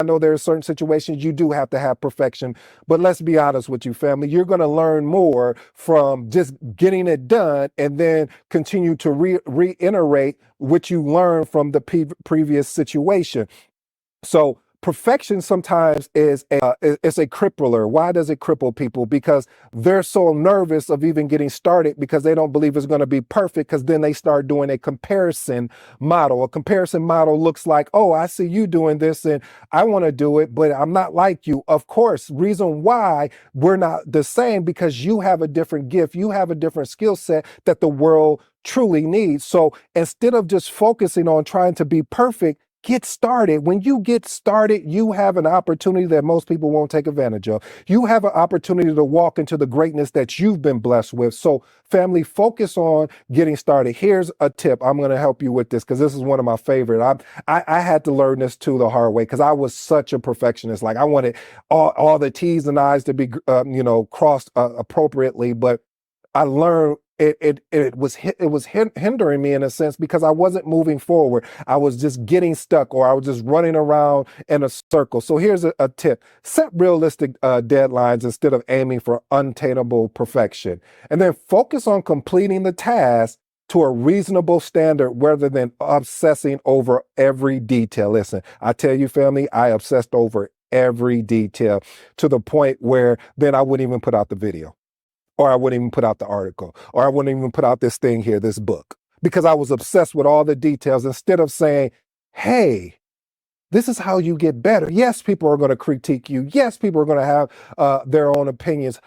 I know there are certain situations you do have to have perfection, but let's be honest with you, family. You're going to learn more from just getting it done and then continue to reiterate what you learned from the previous situation. So perfection sometimes is a crippler. Why does it cripple people? Because they're so nervous of even getting started because they don't believe it's going to be perfect, because then they start doing a comparison model. A comparison model looks like, oh, I see you doing this and I want to do it, but I'm not like you. Of course, reason why we're not the same, because you have a different gift. You have a different skill set that the world truly needs. So instead of just focusing on trying to be perfect, get started. When you get started, you have an opportunity that most people won't take advantage of. You have an opportunity to walk into the greatness that you've been blessed with. So, family, focus on getting started. Here's a tip. I'm going to help you with this because this is one of my favorite. I had to learn this too the hard way because I was such a perfectionist. Like I wanted all the T's and I's to be, crossed appropriately, but I learned it was hindering me in a sense because I wasn't moving forward. I was just getting stuck, or I was just running around in a circle. So here's a tip: set realistic deadlines instead of aiming for unattainable perfection, and then focus on completing the task to a reasonable standard rather than obsessing over every detail. Listen, I tell you, family, I obsessed over every detail to the point where then I wouldn't even put out the video, or I wouldn't even put out the article, or I wouldn't even put out this thing here, this book, because I was obsessed with all the details instead of saying, hey, this is how you get better. Yes, people are going to critique you. Yes, people are going to have their own opinions.